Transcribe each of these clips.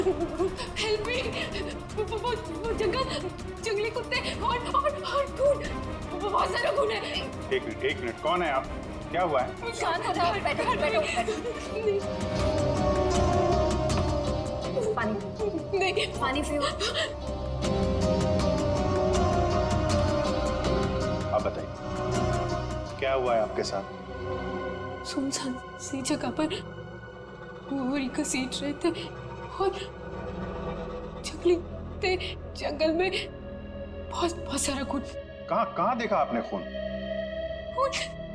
Help me. वो जंगली कुत्ते और खून, बहुत सारा खून है। एक मिनट, कौन है आप? क्या हुआ है? शांत हो जाओ, बैठो। पानी नहीं, पानी पियो। आप बताइए, क्या हुआ है आपके साथ? सुनसान सी जगह पर बोरी घसीट रहे थे और जंगली कुत्ते, जंगल में बहुत सारा खून। कहाँ देखा आपने खून?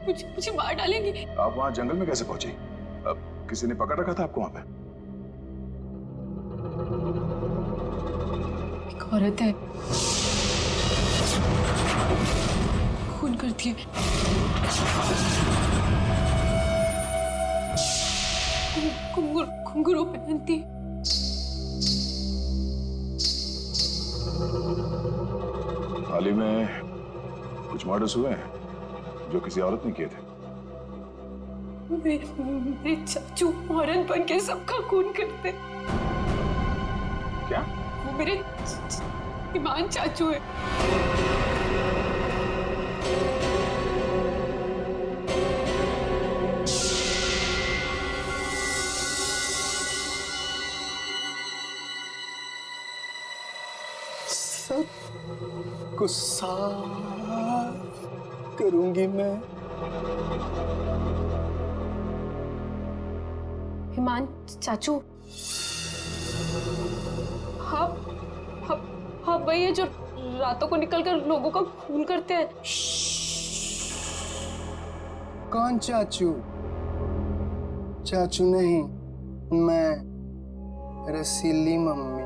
मुझे मार डालेंगे। आप वहाँ जंगल में कैसे पहुंची? अब किसी ने पकड़ रखा था आपको वहाँ पे? एक औरत है, खून करती है। घुंघरू पहनती है। हाल ही में कुछ मर्डर्स हुए हैं जो किसी औरत ने किए थे। मेरे चाचू औरत बन के सबका खून करते। क्या? वो मेरे ईमान चाचू है। सबको साफ करूंगी मैं। ईमान चाचू, हाँ वही है जो रातों को निकलकर लोगों का खून करते हैं। कौन चाचू? चाचू नहीं, मैं रसीली मम्मी।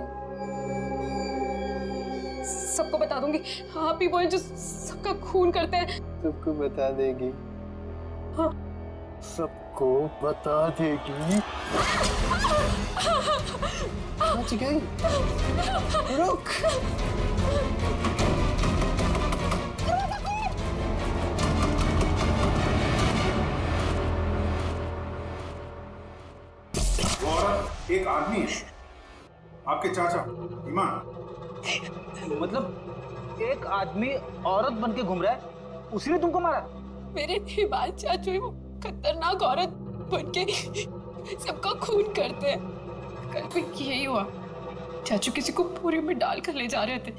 सबको बता दूंगी, आप ही वो हैं जो सबका खून करते हैं। सबको बता देगी? हाँ। सबको बता देगी? बच गई। रुक। वो औरत एक आदमी है, आपके चाचा ईमान। मतलब एक आदमी औरत बन के घूम रहा है, उसी ने तुमको मारा? मेरे ईमान चाचू ही वो खतरनाक औरत बन के सबका खून करते हैं। कल भी यही हुआ, चाचू किसी को पूरी में डाल कर ले जा रहे थे।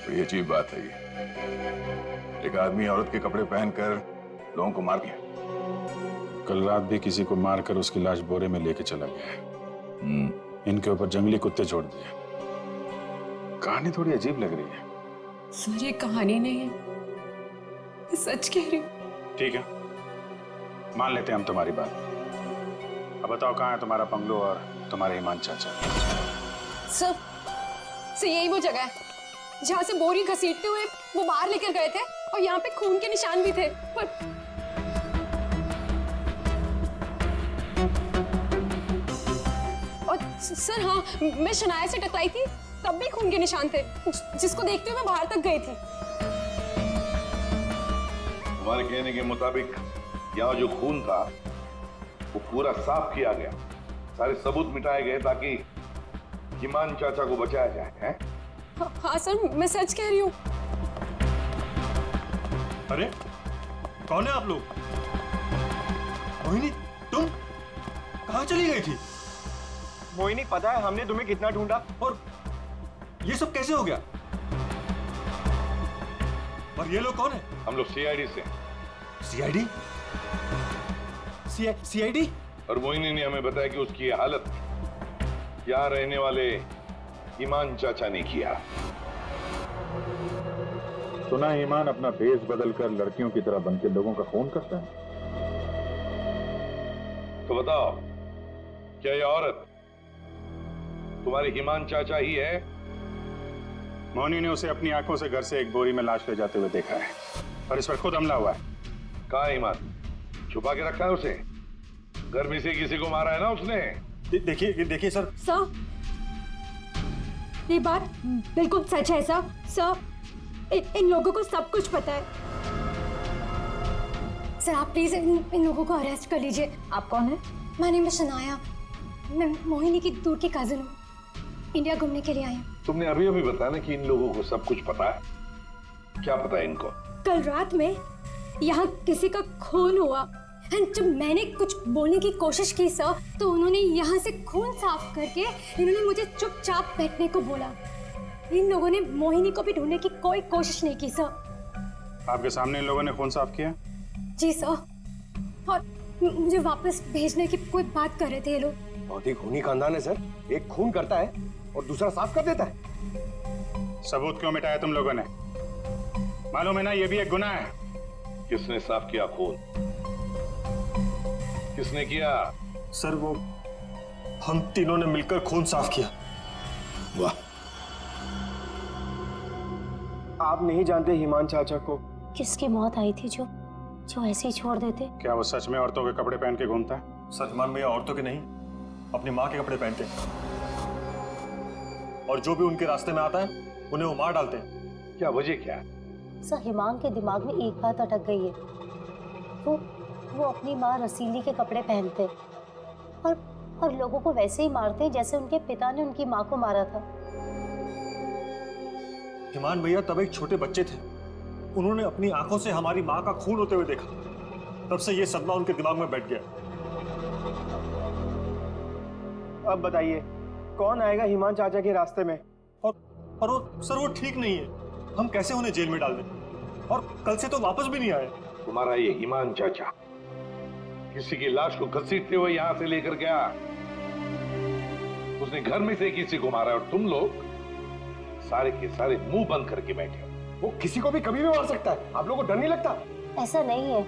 बड़ी अजीब बात है ये। एक आदमी औरत के कपड़े पहनकर लोगों को मार दिया। कल रात भी किसी को मारकर उसकी लाश बोरे में लेके चला गया है। इनके ऊपर जंगली कुत्ते छोड़ दिए। कहानी थोड़ी अजीब लग रही है। सर ये कहानी नहीं है, मैं सच कह रही हूँ। ठीक है, मान लेते हैं हम तुम्हारी बात। अब बताओ, कहाँ है तुम्हारा बंगलो और तुम्हारे ईमान चाचा? सर यही वो जगह है जहाँ से बोरी घसीटते हुए वो बाहर लेकर गए थे और यहाँ पे खून के निशान भी थे। पर और सर हाँ, मैं शनाया से टकराई थी, तब भी खून के निशान थे, जिसको देखते हुए मैं बाहर तक गई थी। तुम्हारे कहने के मुताबिक यहाँ जो खून था वो पूरा साफ किया गया, सारे सबूत मिटाए गए ताकि ईमान चाचा को बचाया जाए, हैं? हाँ सर, मैं सच कह रही हूँ। अरे कौन है आप लोग? मोहिनी, तुम कहाँ चली गई थी? मोहिनी, पता है हमने तुम्हें कितना ढूंढा। और ये सब कैसे हो गया? और ये लोग कौन है? हम लोग सीआईडी से। सीआईडी? सीआईडी? और मोहिनी ने हमें बताया कि उसकी ये हालत यहाँ रहने वाले ईमान चाचा ने किया। सुना ईमान अपना भेष बदलकर लड़कियों की तरह बनके लोगों का खून करता है। तो बताओ, क्या ये औरत तुम्हारे ईमान चाचा ही है? मोहनी ने उसे अपनी आंखों से घर से एक बोरी में लाश ले जाते हुए देखा है और इस पर खुद हमला हुआ है। कहाँ है ईमान? छुपा के रखा है उसे? घर में से किसी को मारा है ना उसने? देखिए सर, ये बात बिल्कुल सच है सर। सर इन लोगों को सब कुछ पता है। सर आप प्लीज इन लोगों को अरेस्ट कर लीजिए। आप कौन है? My name is Shanaya. मैं मोहिनी की दूर की कजिन हूँ, इंडिया घूमने के लिए आई हूँ। तुमने अभी अभी बताया ना कि इन लोगों को सब कुछ पता है। क्या पता है इनको? कल रात में यहाँ किसी का खून हुआ। जब मैंने कुछ बोलने की कोशिश की सर, तो उन्होंने यहाँ से खून साफ करके इन्होंने मुझे चुपचाप बैठने को बोला। इन लोगों ने मोहिनी को भी ढूंढने की कोई कोशिश नहीं की सर। आपके सामने इन लोगों ने खून साफ किया? जी सर, और मुझे वापस भेजने की कोई बात कर रहे थे ये लोग। बहुत ही खूनी खानदान है सर। एक खून करता है और दूसरा साफ कर देता है। सबूत क्यों मिटाया तुम लोगों ने? मालूम है ना ये भी एक गुनाह है। किसने साफ किया खून? किसने किया? सर वो हम तीनों ने मिलकर खून साफ किया। वाह, आप नहीं जानते हिमान चाचा को? किसकी मौत आई थी जो ऐसे ही छोड़ देते? क्या वो सच में औरतों के कपड़े पहन के घूमता है? सर हिमान भैया औरतों के नहीं, अपनी माँ के कपड़े पहनते हैं, और जो भी उनके रास्ते में आता है उन्हें वो मार डालते हैं। क्या वजह क्या है? सर हिमांग के दिमाग में एक बात अटक गई है। वो अपनी माँ रसीली के कपड़े पहनते और लोगों को वैसे ही मारते जैसे उनके पिता ने उनकी माँ को मारा था। हिमान भैया तब एक छोटे बच्चे थे, उन्होंने अपनी आंखों से हमारी माँ का खून होते हुए देखा। तब से ये सदमा उनके दिमाग में बैठ गया। अब बताइए कौन आएगा हिमान चाचा के रास्ते में? और वो सर वो ठीक नहीं है, हम कैसे उन्हें जेल में डाल दें? और कल से तो वापस भी नहीं आए। तुम्हारा ये हिमान चाचा किसी की लाश को घसीटते हुए यहां से लेकर गया, उसने घर में से किसी को मारा, और तुम लोग सारे के सारे मुंह बंद करके बैठे हो। वो किसी को भी कभी भी मार सकता है, आप लोगों को डर नहीं लगता? ऐसा नहीं है,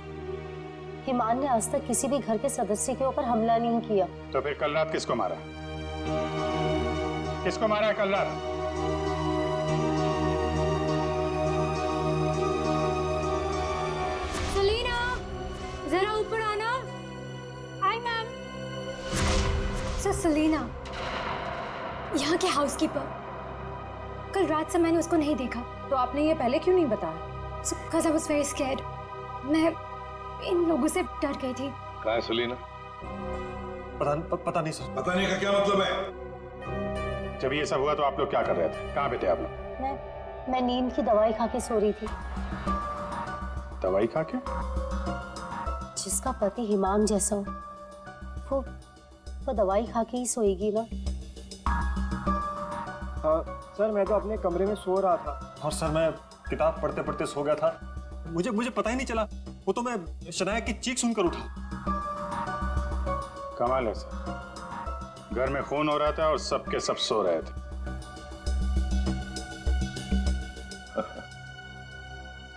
हिमान ने आज तक किसी भी घर के सदस्य के ऊपर हमला नहीं किया। तो फिर कल रात किसको मारा? किसको मारा है कल रात? सलीना, जरा ऊपर आना। Hi ma'am. सर सलीना, यहाँ के हाउसकीपर। कल रात से मैंने उसको नहीं देखा। तो आपने ये पहले क्यों नहीं बताया? Because I was very scared. मैं इन लोगों से डर गई थी। कहाँ है सलीना? पता नहीं सर। पता नहीं का क्या मतलब है? जब ये सब हुआ तो आप लोग क्या कर रहे थे? कहाँ पे थे आप लोग? मैं नींद की दवाई खा के सो रही थी। दवाई खा के? जिसका पति हिमांग जैसा हो, वो दवाई खा के ही सोएगी ना। हाँ सर, मैं तो अपने कमरे में सो रहा था। और सर मैं किताब पढ़ते पढ़ते सो गया था, मुझे पता ही नहीं चला। वो तो मैं शनाया की चीख सुनकर उठा। कमाल है सर, घर में खून हो रहा था और सबके सब सो रहे थे।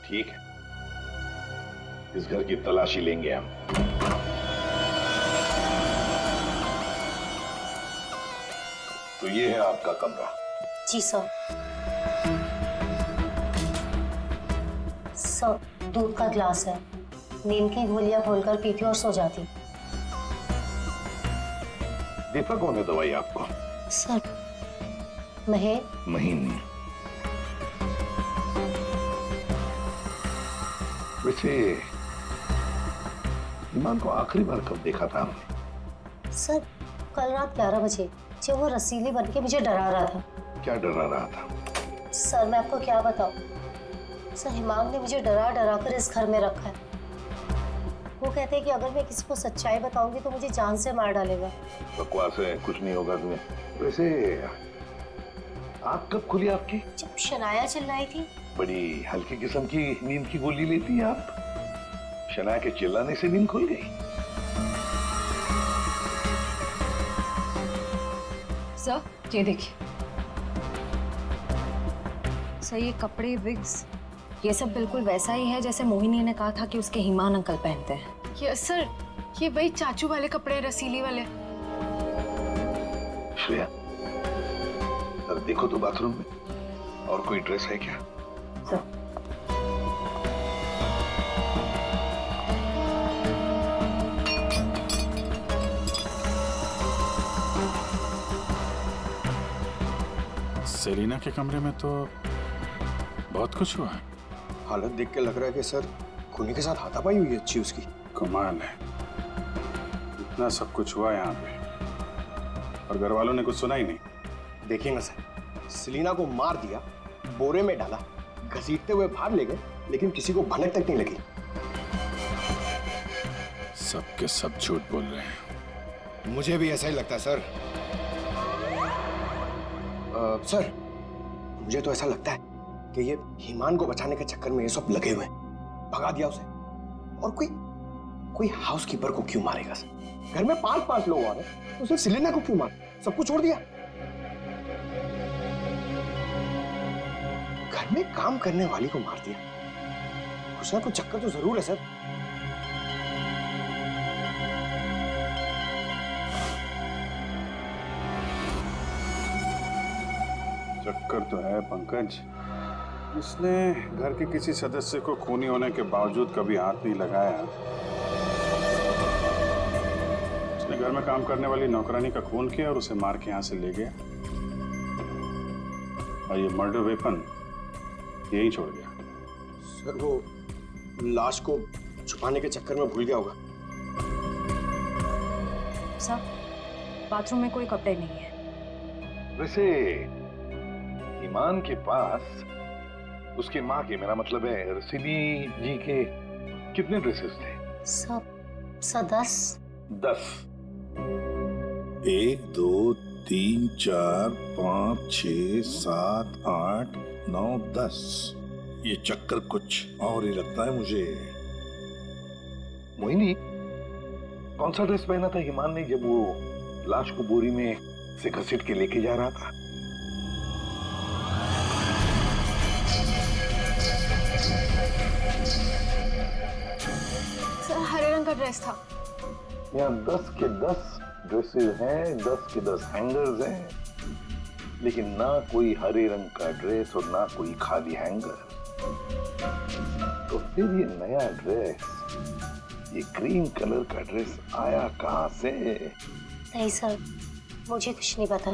ठीक है, इस घर की तलाशी लेंगे हम। तो ये है आपका कमरा। जी सर। सर दूध का ग्लास है, नींद की गोलियां खोलकर पीती और सो जाती। देता कौन है दवाई आपको? सर महीन। वैसे ईमान को आखिरी बार कब देखा था हमने? सर कल रात 11 बजे, जब वो रसीली बन के मुझे डरा रहा था। क्या डरा रहा था? सर मैं आपको क्या बताऊं, सर हिमांग ने मुझे डरा कर इस घर में रखा है। वो कहते हैं कि अगर मैं किसी को सच्चाई बताऊंगी तो मुझे जान से मार डालेगा। बकवास है, कुछ नहीं होगा तुम्हें। वैसे आँख कब खुली आपकी? जब शनाया चिल्लाई थी। बड़ी हल्की किस्म की नींद की गोली लेती हैं आप। शनाया के चिल्लाने से नींद खुल गई? सर ये देखिए सर, ये कपड़े, विग्स, ये सब बिल्कुल वैसा ही है जैसे मोहिनी ने कहा था कि उसके हिमान अंकल पहनते हैं। यस सर, ये वही चाचू वाले कपड़े, रसीली वाले। श्रेया, सर देखो तो बाथरूम में और कोई ड्रेस है क्या? सर सेलिना के कमरे में तो बहुत कुछ हुआ है। हालत देख के लग रहा है कि सर खूनी के साथ हाथापाई हुई अच्छी उसकी। कमाल है, इतना सब कुछ हुआ यहाँ पे और घर वालों ने कुछ सुना ही नहीं। देखिए ना सर, सेलिना को मार दिया, बोरे में डाला, घसीटते हुए बाहर ले गए, लेकिन किसी को भनक तक नहीं लगी। सब के सब झूठ बोल रहे हैं। मुझे भी ऐसा ही लगता है सर। सर, मुझे तो ऐसा लगता है कि ये ईमान को बचाने के चक्कर में ये सब लगे हुए हैं। भगा दिया उसे, और कोई हाउसकीपर को क्यों मारेगा सर? घर में 5-5 लोग और हैं, तो सिर्फ सेलिना को क्यों मार? सबको छोड़ दिया। घर में काम करने वाली को मार दिया। कुछ ना कुछ चक्कर तो जरूर है सर। चक्कर तो है पंकज। इसने घर के किसी सदस्य को खूनी होने के बावजूद कभी हाथ नहीं लगाया। उसने घर में काम करने वाली नौकरानी का खून किया और उसे मार के यहां से ले गया, और ये मर्डर वेपन यहीं छोड़ गया। सर, वो लाश को छुपाने के चक्कर में भूल गया होगा। सर, बाथरूम में कोई कपड़े नहीं है। वैसे ईमान के पास उसकी माँ के, मेरा मतलब है रसीली जी के, कितने ड्रेसेस थे? सब 10। 1 2 3 4 5 6 7 8 9 10। ये चक्कर कुछ और ही लगता है मुझे। मोहिनी, कौन सा ड्रेस पहना था ईमान ने जब वो लाश को बोरी में से घसीट के लेके जा रहा था? सर, हरे रंग का ड्रेस था। यहाँ 10 के 10 ड्रेसेस हैं, 10 के 10 हैंगर्स हैं, लेकिन ना कोई हरे रंग का ड्रेस और ना कोई खाली हैंगर। तो फिर ये नया ड्रेस, ये ग्रीन कलर का ड्रेस आया कहाँ से? नहीं सर, मुझे कुछ नहीं पता।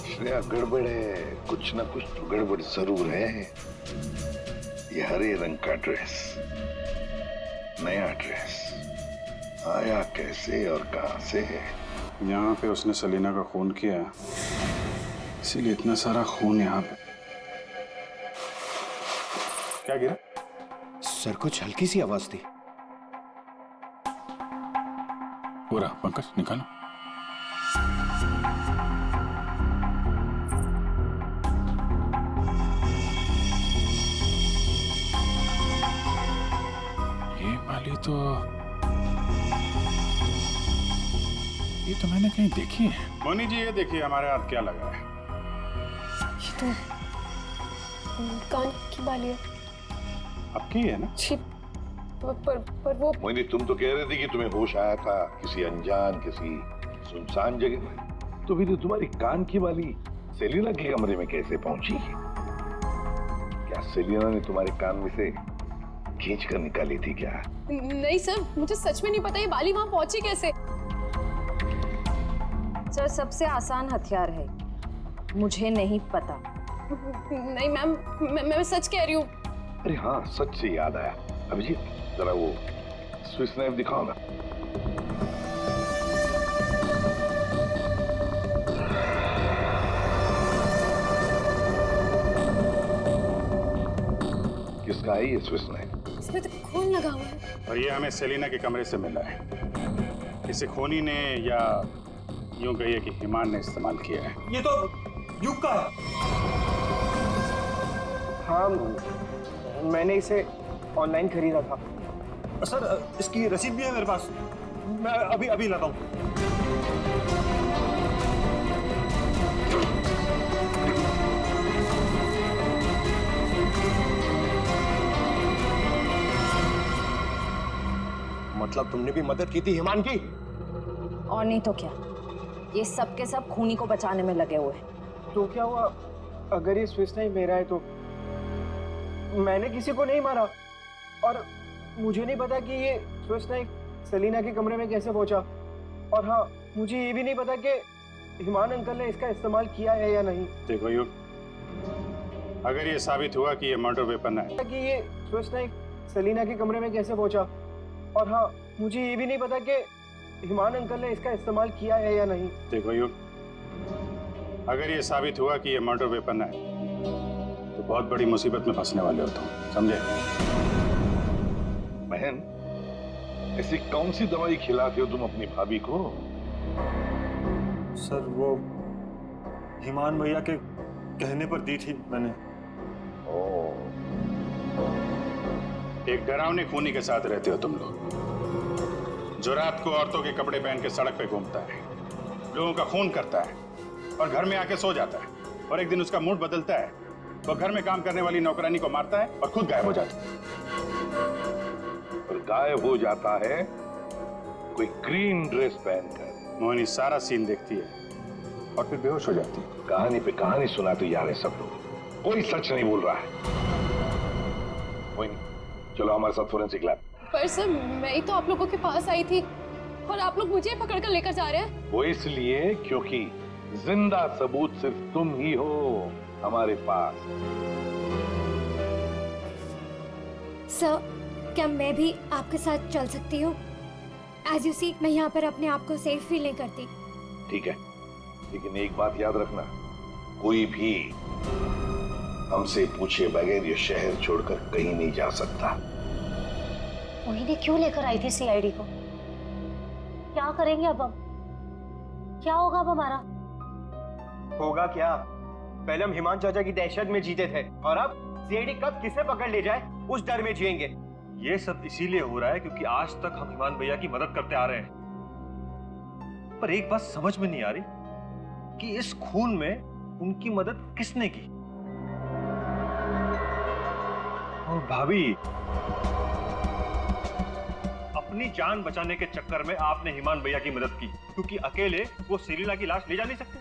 श्रेया, गड़बड़ है, कुछ ना कुछ तो गड़बड़ जरूर है। ये हरे रंग का ड्रेस, नया ड्रेस आया कैसे और कहां से? यहाँ पे उसने सेलिना का खून किया, इसीलिए इतना सारा खून यहाँ पे। क्या गिरा? सर, कुछ हल्की सी आवाज थी। पूरा पंकज निकालो। ये तो मैंने कहीं देखी है। मोनी जी, ये देखिए हमारे हाथ क्या लगा है। ये तो कान की बाली है। आपकी है ना? छी, पर वो मोहिनी, तुम तो कह रही थी कि तुम्हें होश आया था किसी अनजान, किसी सुनसान जगह में। तो फिर तुम्हारी कान की बाली सेलिना के कमरे में कैसे पहुंची? क्या सेलिना ने तुम्हारे कान में से खींच कर निकाली थी क्या? नहीं सर, मुझे सच में नहीं पता ये बाली वहां पहुंची कैसे। सर, सबसे आसान हथियार है, मुझे नहीं पता। नहीं मैम, मैं सच कह रही हूँ। अरे हाँ, सच से याद आया। अभिजीत, जरा वो स्विस नाइफ दिखाओ ना। किसका है ये स्विस नाइफ? इसमें तो खून लगा हुआ है। और ये हमें सेलिना के कमरे से मिला है। इसे खूनी ने, या यूं कहिए कि ईमान ने इस्तेमाल किया है। ये तो युग का है। हाँ, मैंने इसे ऑनलाइन खरीदा था। सर, इसकी रसीद भी है मेरे पास, मैं अभी लाता हूँ। मतलब तुमने भी मदद की थी ईमान की? और नहीं तो क्या, ये सब के सब खूनी को बचाने में लगे हुए हैं। तो क्या हुआ अगर ये स्विस नाइफ मेरा है? तो मैंने किसी को नहीं मारा, और मुझे नहीं पता कि ये स्विस नाइफ सेलिना के कमरे में कैसे पहुंचा। और हाँ, मुझे ये भी नहीं पता कि ईमान अंकल ने इसका इस्तेमाल किया है या नहीं। देखो युग, अगर ये साबित हुआ कि ये मर्डर वेपन है, कि ये स्विस नाइफ सेलिना के कमरे में कैसे पहुंचा। और हाँ, मुझे ये भी नहीं पता कि हिमान अंकल ने इसका इस्तेमाल किया है या नहीं। देखो यूं, अगर ये साबित हुआ कि ये मर्डर वेपन है तो बहुत बड़ी मुसीबत में फंसने वाले हो तुम, समझे? बहन, ऐसी कौन सी दवाई खिलाते हो तुम अपनी भाभी को? सर वो हिमान भैया के कहने पर दी थी मैंने। एक डरावने खूनी के साथ रहते हो तुम लोग, जो रात को औरतों के कपड़े पहन के सड़क पे घूमता है, लोगों का खून करता है और घर में आके सो जाता है, और एक दिन उसका मूड बदलता है, वो घर में काम करने वाली नौकरानी को मारता है और खुद गायब हो जाता है। और गायब हो जाता है कोई ग्रीन ड्रेस पहनकर। मोहिनी सारा सीन देखती है और फिर बेहोश हो जाती है। कहानी पे कहानी सुनाते जा रहे सब लोग, कोई सच नहीं बोल रहा है। मोहिनी, चलो हमारे साथ फोरेंसिक लैब। पर सर मैं ही तो आप लोगों के पास आई थी और आप लोग मुझे पकड़ कर लेकर जा रहे हैं। वो इसलिए क्योंकि जिंदा सबूत सिर्फ तुम ही हो हमारे पास। सर, क्या मैं भी आपके साथ चल सकती हूँ? एज यू सी, मैं यहाँ पर अपने आप को सेफ फील नहीं करती। ठीक है, लेकिन एक बात याद रखना, कोई भी हमसे पूछे बगैर ये शहर छोड़कर कहीं नहीं जा सकता। मोहिनी क्यों लेकर आई थी सीआईडी को? क्या करेंगे अब हम? क्या होगा अब हमारा? होगा क्या? पहले हम हिमान चाचा की दहशत में जीते थे और अब सीआईडी कब किसे पकड़ ले जाए उस डर में जिएंगे। ये सब इसीलिए हो रहा है क्योंकि आज तक हम हिमान भैया की मदद करते आ रहे हैं। पर एक बात समझ में नहीं आ रही कि इस खून में उनकी मदद किसने की। और भाभी, अपनी जान बचाने के चक्कर में आपने हिमान भैया की मदद की, क्योंकि अकेले वो सेलिना की लाश ले जा नहीं सकते,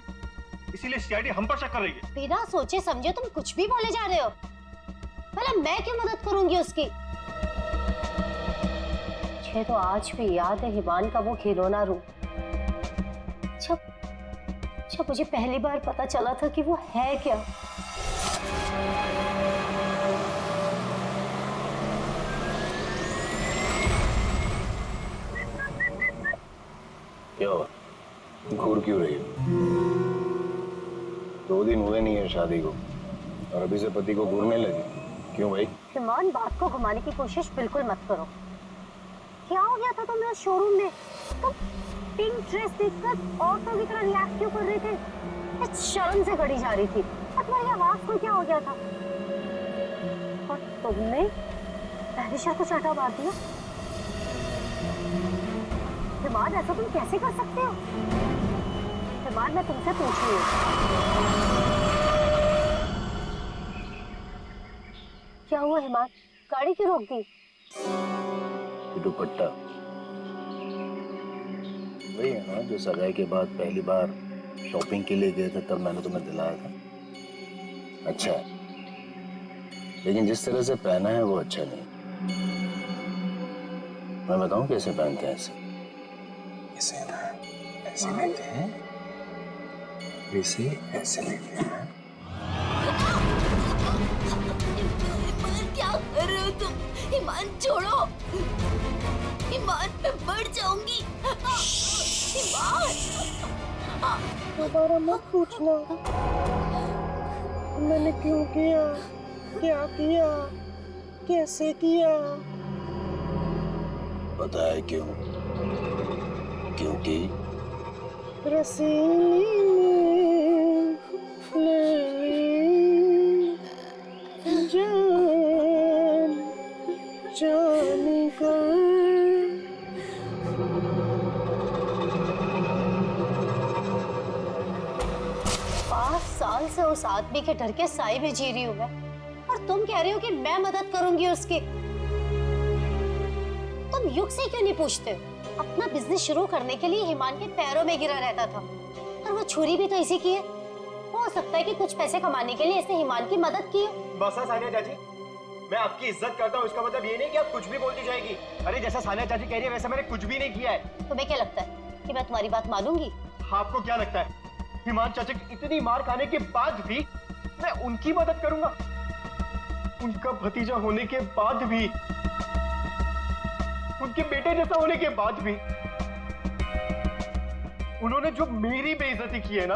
इसीलिए सीआईडी हम पर शक कर रही है। बिना सोचे समझे तुम कुछ भी बोले जा रहे हो। भला मैं क्यों मदद करूंगी उसकी? मुझे तो आज भी याद है हिमान का वो खिलौना रूप। जब मुझे पहली बार पता चला था कि वो है क्या। क्या हुआ? घूर क्यों रही हो? 2 दिन हुए नहीं है शादी को और अभी से पति को घूरने लगी। क्यों भाई? हिमान, बात को घुमाने की कोशिश बिल्कुल मत करो। क्या हो गया था तुम्हें शोरूम में? तुम पिंक ड्रेस देखकर औरतों की तरह रिएक्ट क्यों कर रहे थे? शर्म से गड़ी जा रही थी और तुम्हारी आवाज को क्या हो गया था? और तुमने पहले को चाटा मार दिया। हिमान, ऐसा तुम कैसे कर सकते हो? हिमान, मैं तुमसे पूछ रही हूँ, क्या हुआ हिमान? गाड़ी क्यों रोक दी? दुपट्टा वही है ना जो सगाई के बाद पहली बार शॉपिंग के लिए गए थे, तब मैंने तुम्हें दिलाया था। अच्छा है, लेकिन जिस तरह से पहना है वो अच्छा नहीं। मैं बताऊं कैसे पहनते हैं? ऐसे ना, ऐसे लेते हैं, ऐसे लेते हैं। क्या कर रहे हो तुम? हिमान छोड़ो, हिमान मैं मर जाऊंगी। हिमान, दोबारा मत पूछना मैंने क्यों किया, क्या किया, कैसे किया। पता है क्यों? क्योंकि रसीली ले जान जाने का। 5 साल से उस आदमी के डर के साए में जी रही हूँ मैं, और तुम कह रहे हो कि मैं मदद करूंगी उसकी। तुम युग से क्यों नहीं पूछते? अपना बिजनेस शुरू करने के लिए हिमान के पैरों में गिरा रहता था, और वो छुरी भी तो इसी की है। हो सकता है कि कुछ पैसे कमाने के लिए इसने हिमान की मदद की हो। बस सानिया चाची, मैं आपकी इज्जत करता हूँ, इसका मतलब ये नहीं कि आप कुछ भी बोलती जाएगी। अरे जैसा सानिया चाची कह रही है वैसा मैंने कुछ भी नहीं किया है। तुम्हें क्या लगता है कि मैं तुम्हारी बात मानूंगी? आपको क्या लगता है हिमान चाचा की इतनी मार खाने के बाद भी मैं उनकी मदद करूंगा? उनका भतीजा होने के बाद भी, उनके बेटे जैसा होने के बाद भी। उन्होंने जो मेरी बेइज्जती की है ना,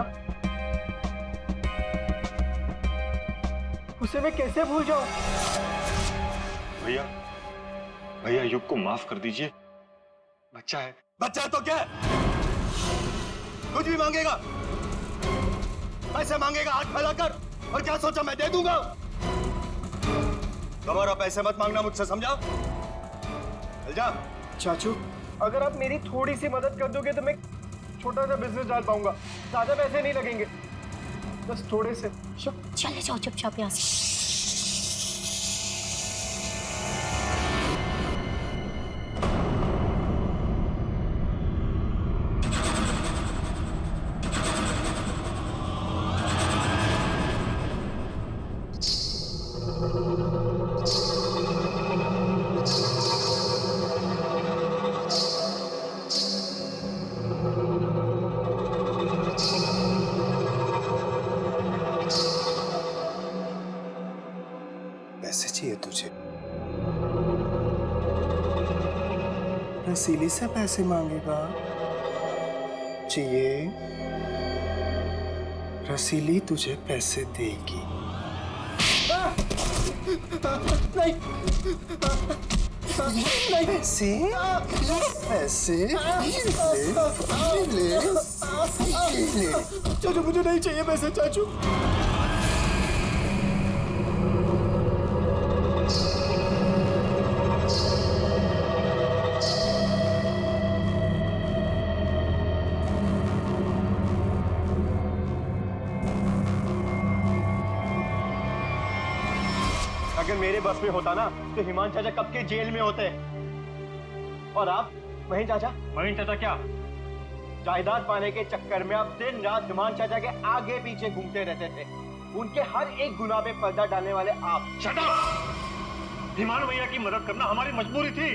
उसे मैं कैसे भूल जाऊं? भैया भैया युग को माफ कर दीजिए, बच्चा है। बच्चा है तो क्या है? कुछ भी मांगेगा, पैसे मांगेगा हाथ फैलाकर, और क्या सोचा मैं दे दूंगा? दोबारा पैसे मत मांगना मुझसे, समझा? चल जा। चाचू, अगर आप मेरी थोड़ी सी मदद कर दोगे तो मैं छोटा सा बिजनेस डाल पाऊंगा। ज्यादा पैसे नहीं लगेंगे, बस थोड़े से। चले जाओ चुपचाप यहाँ से। पैसे चाहिए तुझे? रसीली से पैसे मांगेगा? चाहिए? रसीली तुझे पैसे देगी। नहीं, नहीं, पैसे, पैसे ले, ले। चाचू मुझे नहीं चाहिए पैसे, चाचू। अगर मेरे बस में होता ना तो हिमान चाचा कब के जेल में होते। और आप महीन चाचा? महीन चाचा क्या? जायदाद पाने के चक्कर में आप दिन रात हिमान चाचा के आगे पीछे घूमते रहते थे। उनके हर एक गुनाह पे पर्दा डालने वाले आप। Shut up! हिमान भैया की मदद करना हमारी मजबूरी थी,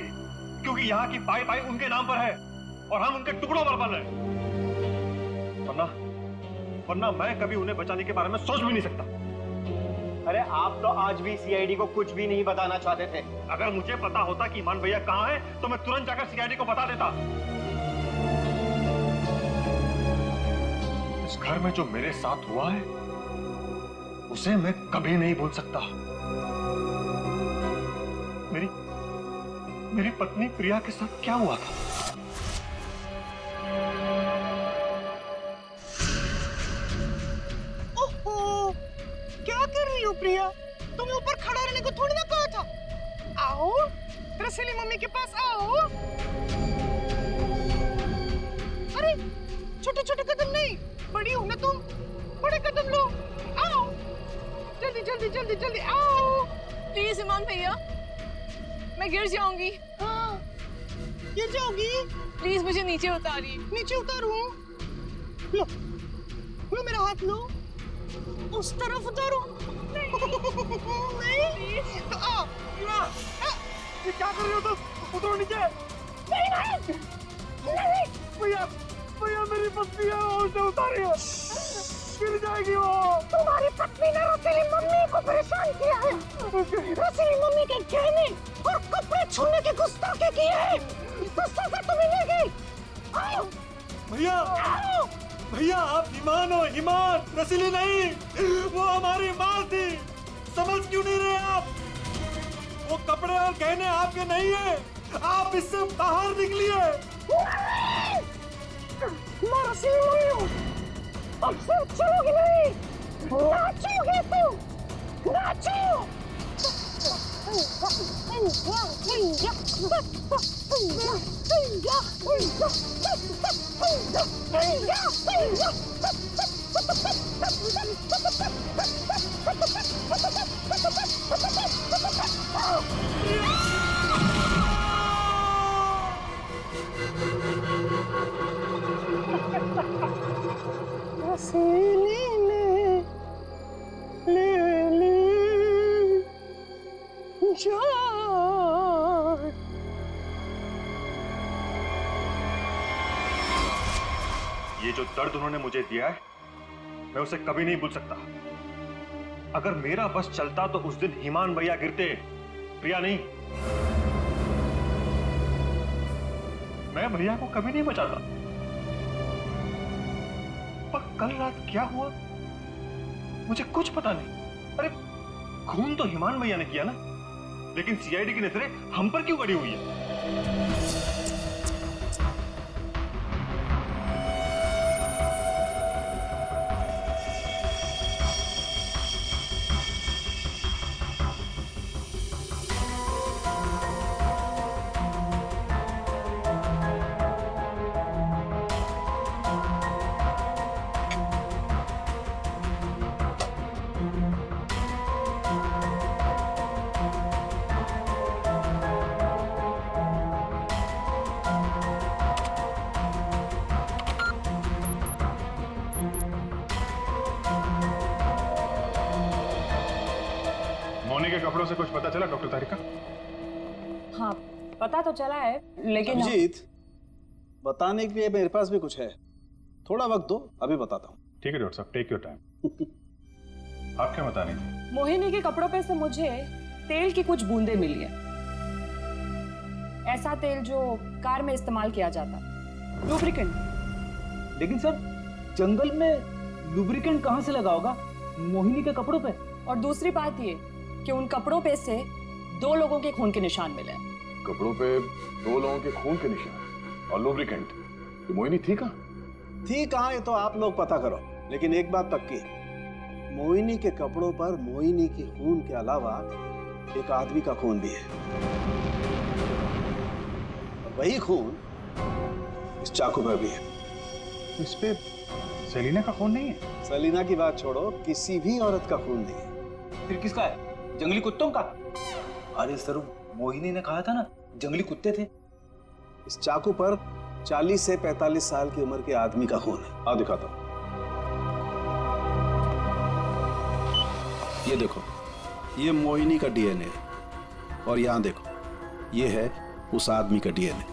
क्योंकि यहाँ की पाई पाई उनके नाम पर है और हम उनके टुकड़ों पर पल रहे। वरना मैं कभी उन्हें बचाने के बारे में सोच भी नहीं सकता। अरे आप तो आज भी सीआईडी को कुछ भी नहीं बताना चाहते थे। अगर मुझे पता होता कि ईमान भैया कहाँ है तो मैं तुरंत जाकर सीआईडी को बता देता। इस घर में जो मेरे साथ हुआ है उसे मैं कभी नहीं भूल सकता। मेरी पत्नी प्रिया के साथ क्या हुआ था? क्या कर रही हो प्रिया? तुम्हें ऊपर खड़ा रहने को थोड़ी ना कहा था। आओ रसीली मम्मी के पास आओ। अरे छोटे छोटे कदम नहीं, बड़ी हो ना तुम, बड़े कदम लो। आओ जल्दी जल्दी जल्दी जल्दी आओ। प्लीज ईमान भैया, मैं गिर जाऊंगी। हाँ गिर जाओगी? प्लीज मुझे नीचे उतारिए। नीचे उतारूं? लो लो मेरा हाथ लो, उस तरफ उतारो। नहीं तो आओ। ये क्या कर रहे हो तुम? उतरो नीचे। नहीं नहीं नहीं। भैया भैया मेरी पत्नी है, उसे उतारिए, गिर जाएगी वो। तुम्हारी पत्नी ने रसीली मम्मी को परेशान किया है। रसीली मम्मी के गहने और कपड़े छूने की गुस्ताखी की है, तो सजा तुम्हें मिलेगी। आओ भैया। आओ भैया आप ईमान हो, ईमान, रसीली नहीं। वो हमारी माँ थी, समझ क्यों नहीं रहे आप? वो कपड़े और गहने आपके नहीं है, आप इससे बाहर निकलिए। मैं रसीली नहीं हूँ, अब से चलोगी नहीं, नाचोगे तुम, नाचो। रसीली ने ले ली जान। ये जो दर्द उन्होंने मुझे दिया है मैं उसे कभी नहीं भूल सकता। अगर मेरा बस चलता तो उस दिन ईमान भैया गिरते, प्रिया नहीं। मैं भैया को कभी नहीं बचाता। कल रात क्या हुआ मुझे कुछ पता नहीं। अरे खून तो हिमान भैया ने किया ना, लेकिन सीआईडी की नजरें हम पर क्यों गड़ी हुई है? मोनी के कपड़ों से कुछ पता चला डॉक्टर तारिका? हाँ, पता तो चला है, लेकिन अभिजीत, बताने के लिए मेरे पास भी कुछ है। थोड़ा वक्त दो, अभी बताता हूँ। ठीक है डॉक्टर साहब, टेक योर टाइम। आप क्या बताने थे? मोहिनी के कपड़ों पे से मुझे तेल की कुछ बूंदें मिली है। ऐसा तेल जो कार में इस्तेमाल किया जाता, लुब्रिकेंट। लेकिन सर, जंगल में लुब्रिकेंट कहाँ से लगा होगा मोहिनी के कपड़ों पे? और दूसरी बात ये कि उन कपड़ों पे से 2 लोगों के खून के निशान मिले। कपड़ों पे 2 लोगों के खून के निशान और लुब्रिकेंट। तो मोहिनी थी कहाँ? थी कहाँ ये तो आप लोग पता करो, लेकिन एक बात पक्की, मोहिनी के कपड़ों पर मोहिनी की खून के अलावा एक आदमी का खून भी है। और वही खून इस चाकू पर भी है। इस पे सेलिना का खून नहीं है? सेलिना की बात छोड़ो, किसी भी औरत का खून नहीं है। फिर किसका है? जंगली कुत्तों का? अरे सर, मोहिनी ने कहा था ना जंगली कुत्ते थे। इस चाकू पर 40 से 45 साल की उम्र के आदमी का खून है। आओ दिखाता हूं। ये देखो, ये मोहिनी का डीएनए है और यहां देखो, ये है उस आदमी का डीएनए।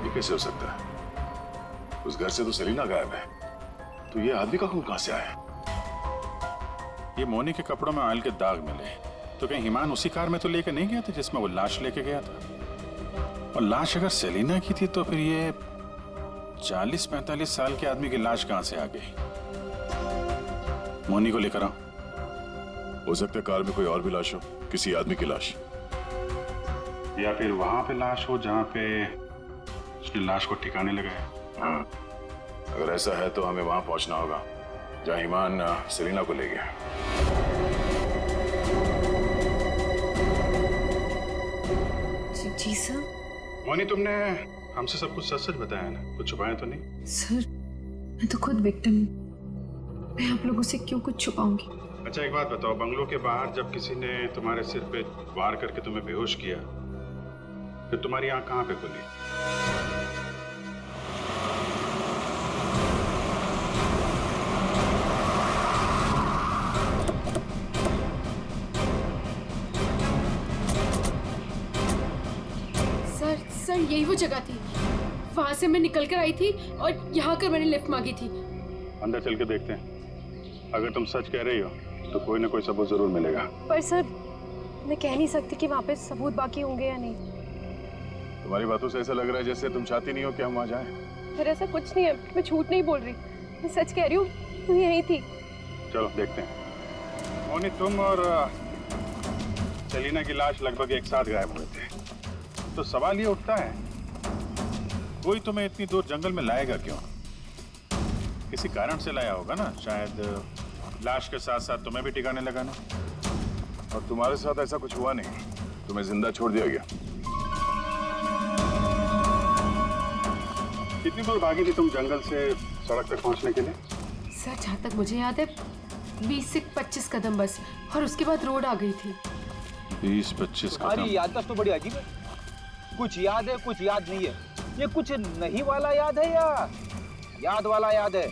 ये कैसे हो सकता है? उस घर से तो सेलिना गायब है, तो ये आदमी का खून कहां से आया? ये मोनी के कपड़ों में ऑयल के दाग मिले, तो कहीं हिमान उसी कार में तो लेके नहीं गया था जिसमें वो लाश लेके गया था? और लाश अगर सेलिना की थी तो फिर ये 40-45 साल के आदमी की लाश कहां से आ गई? मोनी को लेकर आओ। हो सकता है कार में कोई और भी लाश हो, किसी आदमी की लाश, या फिर वहां पे लाश हो जहां पे उसने लाश को ठिकाने लगाया। हाँ, अगर ऐसा है तो हमें वहां पहुंचना होगा जहां ईमान सेलिना को ले गया। जी सर। मोनी, तुमने हमसे सब कुछ सच सच बताया ना, कुछ छुपाया तो नहीं? सर, मैं तो खुद विक्टिम हूँ, मैं आप लोगों से क्यों कुछ छुपाऊंगी? अच्छा एक बात बताओ, बंगलों के बाहर जब किसी ने तुम्हारे सिर पे वार करके तुम्हें बेहोश किया, फिर तुम्हारी आंख कहाँ पे खुली? सर यही वो जगह थी, वहां से मैं निकल कर आई थी और यहाँ कर मैंने लिफ्ट मांगी थी। अंदर चल के देखते हैं, अगर तुम सच कह रही हो तो कोई ना कोई सबूत जरूर मिलेगा। पर सर, मैं कह नहीं सकती कि वहाँ पे सबूत बाकी होंगे या नहीं। तुम्हारी बातों से ऐसा लग रहा है जैसे तुम चाहती नहीं हो कि हम वहां जाएं। फिर ऐसा कुछ नहीं है, मैं झूठ नहीं बोल रही, मैं सच कह रही हूँ, तू यही थी। चलो देखते हैं। मोनी, तुम और सेलिना की लाश लगभग एक साथ गायब हुए थे, तो सवाल ये उठता है, कोई तुम्हें इतनी दूर जंगल में लाएगा क्यों? किसी कारण से लाया होगा ना, शायद लाश के साथ साथ तुम्हें भी ठिकाने लगाना। और तुम्हारे साथ ऐसा कुछ हुआ नहीं, तुम्हें जिंदा छोड़ दिया गया। कितनी दूर भागी थी तुम जंगल से सड़क तक पहुंचने के लिए? सर, जहाँ तक मुझे याद है 20 से 25 कदम बस, और उसके बाद रोड आ गई थी। 20-25 कदम? तुम्हारी याददाश्त तो बड़ी अजीब है, कुछ याद है कुछ याद नहीं है। ये कुछ नहीं वाला याद है या याद वाला याद है?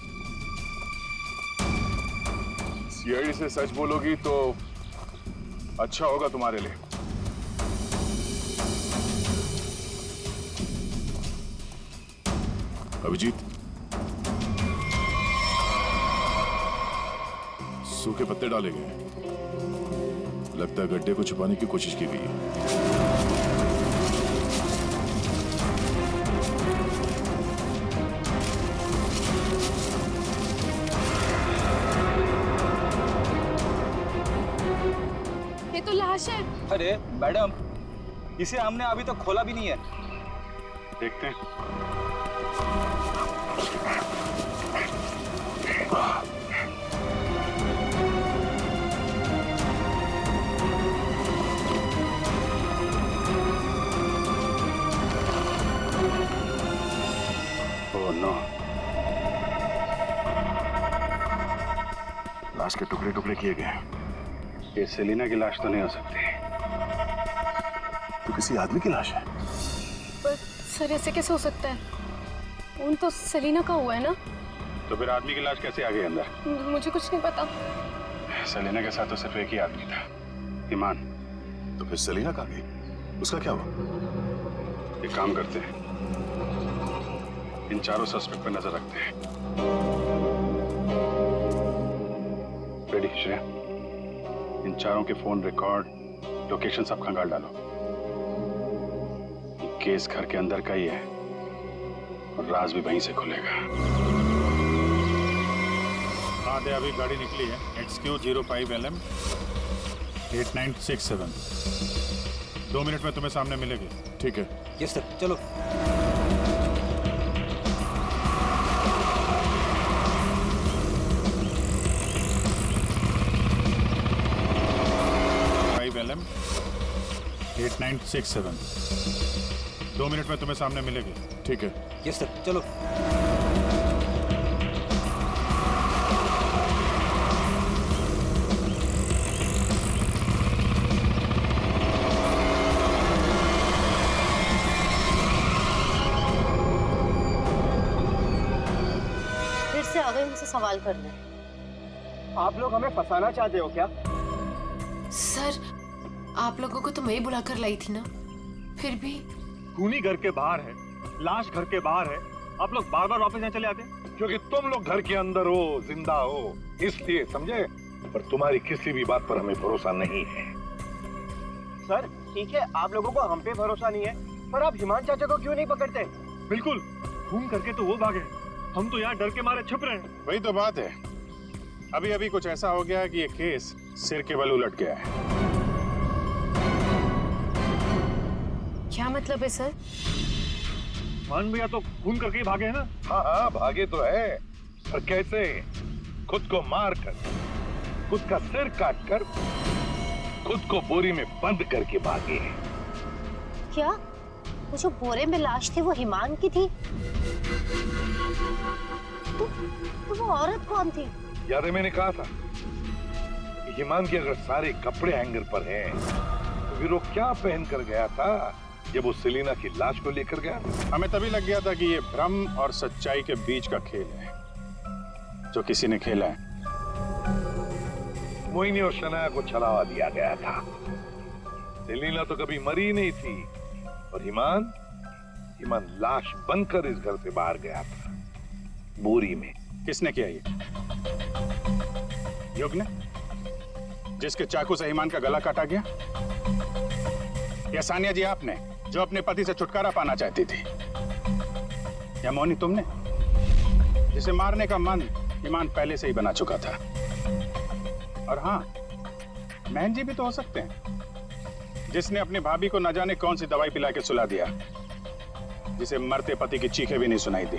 सीआईडी से सच बोलोगी तो अच्छा होगा तुम्हारे लिए। अभिजीत, सूखे पत्ते डाले गए, लगता है गड्ढे को छुपाने की कोशिश की गई है। लाश है। अरे मैडम, इसे हमने अभी तक खोला भी नहीं है। देखते हैं। ओह नो, लाश के टुकड़े टुकड़े किए गए। ये सेलिना की लाश तो नहीं हो सकती। तो किसी आदमी की लाश है। पर सर ऐसे कैसे हो सकता है? खून तो सेलिना का हुआ है ना? तो फिर आदमी की लाश कैसे आ गई अंदर? मुझे कुछ नहीं पता। सेलिना के साथ तो सिर्फ एक ही आदमी था, ईमान। तो फिर सेलिना कहाँ गई? उसका क्या हुआ? एक काम करते हैं, इन चारों सस्पेक्ट पर नजर रखते हैं। रेडी श्रेया, इन चारों के फोन रिकॉर्ड, लोकेशन सब खंगाल डालो। ये केस घर के अंदर का ही है और राज भी वहीं से खुलेगा। हाँ दे, अभी गाड़ी निकली है XQ05LM 8967। 2 मिनट में तुम्हें सामने मिलेगी। ठीक है। यस सर, चलो। LM 8967। 2 मिनट में तुम्हें सामने मिलेगी। ठीक है। यस सर, चलो। फिर से आ गए उनसे सवाल करने। आप लोग हमें फंसाना चाहते हो क्या? सर, आप लोगों को तो मैं ही बुलाकर लाई थी ना, फिर भी। खूनी घर के बाहर है, लाश घर के बाहर है, आप लोग बार बार वापस यहाँ चले आते हैं? क्योंकि तुम लोग घर के अंदर हो, जिंदा हो, इसलिए, समझे? पर तुम्हारी किसी भी बात पर हमें भरोसा नहीं है। सर ठीक है, आप लोगों को हम पे भरोसा नहीं है, पर आप हिमान चाचा को क्यों नहीं पकड़ते? बिल्कुल, खून करके तो वो भागे, हम तो यहाँ डर के मारे छुप रहे हैं। वही तो बात है, अभी अभी कुछ ऐसा हो गया है कि ये केस सिर के बल उलट गया है। क्या मतलब है सर? मान भैया तो खून करके ही भागे हैं ना? हाँ हाँ, भागे तो है, पर कैसे? खुद को मार कर, खुद का सिर काट कर, खुद को बोरी में बंद करके भागे। क्या वो जो बोरे में लाश थी वो हिमान की थी? तो वो औरत कौन थी? याद है मैंने कहा था कि हिमान के अगर सारे कपड़े हैंगर पर हैं, तो फिर वो क्या पहन कर गया था जब वो सेलिना की लाश को लेकर गया? हमें तभी लग गया था कि ये भ्रम और सच्चाई के बीच का खेल है जो किसी ने खेला है। मोहिनी और शनाया को छलावा दिया गया था। सेलिना तो कभी मरी नहीं थी, और हिमान लाश बनकर इस घर से बाहर गया था, बोरी में। किसने किया ये? युग ने, जिसके चाकू से हिमान का गला काटा गया? या सानिया जी आपने, जो अपने पति से छुटकारा पाना चाहती थी? या मोहिनी तुमने, जिसे मारने का मन हिमान पहले से ही बना चुका था? और हाँ, महन जी भी तो हो सकते हैं, जिसने अपनी भाभी को न जाने कौन सी दवाई पिला के सुला दिया, जिसे मरते पति की चीखें भी नहीं सुनाई दी।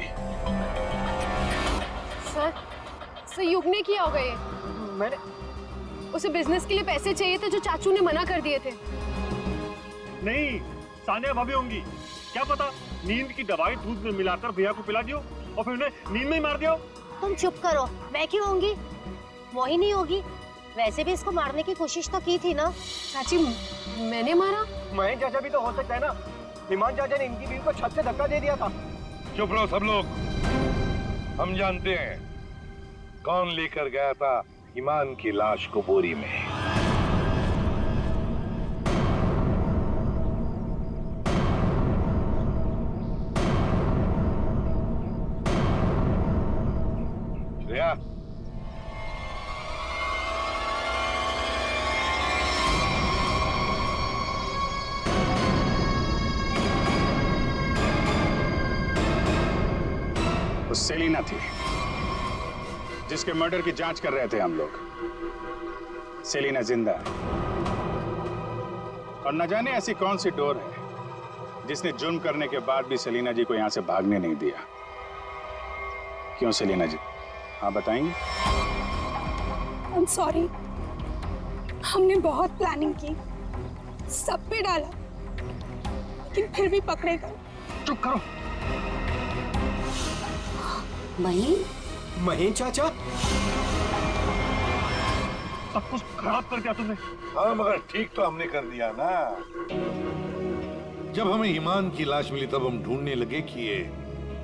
सर युग ने किया होगा ये। मैंने उसे बिजनेस के लिए पैसे चाहिए थे जो चाचू ने मना कर दिए थे। नहीं, सानिया भाभी होंगी, क्या पता नींद की दवाई दूध में मिलाकर भैया को पिला दियो और फिर उन्हें नींद में ही मार दियो। तुम चुप करो, मैं क्यों होंगी? मोहिनी होगी। वैसे भी इसको मारने की कोशिश तो की थी ना। चाची, मैंने मारा? महेश चाचा भी तो हो सकता है ना, हिमान चाचा ने इनकी बीवी को छत से धक्का दे दिया था। चुप रहो सब लोग, हम जानते हैं कौन लेकर गया था हिमान की लाश को बोरी में। श्रेया, वो सेलिना थी जिसके मर्डर की जांच कर रहे थे हम लोग। सेलिना जिंदा है, और न जाने ऐसी कौन सी डोर है जिसने जुर्म करने के बाद भी सेलिना जी को यहां से भागने नहीं दिया। क्यों सेलिना जी, आप बताएंगे? I'm sorry. हमने बहुत प्लानिंग की, सब पे डाला, लेकिन फिर भी पकड़े गए। चुप करो। महीन? महीन चाचा? सब कुछ खराब कर दिया तुमने। हाँ मगर ठीक तो हमने कर दिया ना। जब हमें ईमान की लाश मिली तब हम ढूंढने लगे कि ये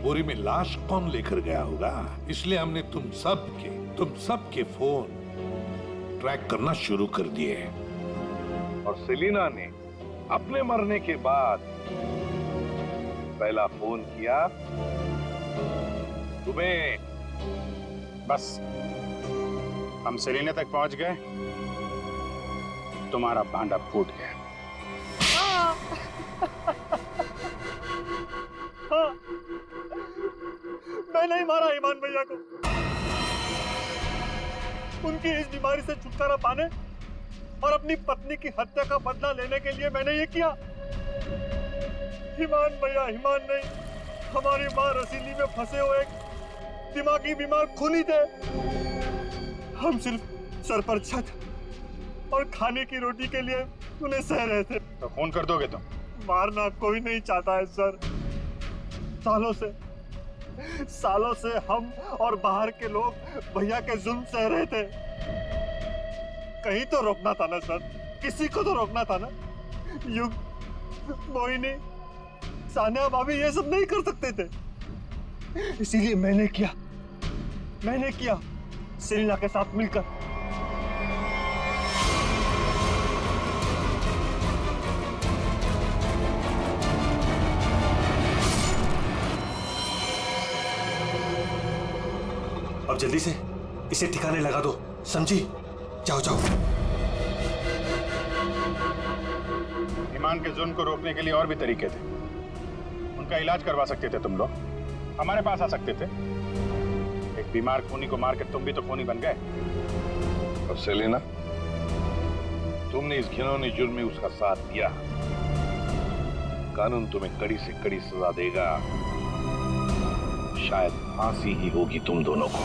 बोरी में लाश कौन लेकर गया होगा। इसलिए हमने तुम सब के फोन ट्रैक करना शुरू कर दिए। और सेलिना ने अपने मरने के बाद पहला फोन किया तुम्हें। बस हम सेलिना तक पहुंच गए, तुम्हारा भांडा फूट गया। हाँ, मैं नहीं मारा ईमान भैया को। उनकी इस बीमारी से छुटकारा पाने और अपनी पत्नी की हत्या का बदला लेने के लिए मैंने ये किया। ईमान भैया ईमान नहीं, हमारी माँ रसीली में फंसे हुए एक दिमागी बीमार खूनी थे। हम सिर्फ सर पर छत और खाने की रोटी के लिए उन्हें सह रहे थे। तो फोन कर दोगे तुम? मारना कोई नहीं चाहता है सर। सालों से हम और बाहर के लोग भैया के जुल्म सह रहे थे। कहीं तो रोकना था ना सर, किसी को तो रोकना था ना। युग, मोहिनी, सानिया भाभी ये सब नहीं कर सकते थे, इसीलिए मैंने किया सेलिना के साथ मिलकर। अब जल्दी से इसे ठिकाने लगा दो, समझी? जाओ जाओ। ईमान के जुर्म को रोकने के लिए और भी तरीके थे। उनका इलाज करवा सकते थे तुम लोग, हमारे पास आ सकते थे। एक बीमार खूनी को मार के तुम भी तो खूनी बन गए। और सेलिना, तुमने इस घिनौने जुर्म में उसका साथ दिया। कानून तुम्हें कड़ी से कड़ी सजा देगा, शायद फांसी ही होगी तुम दोनों को।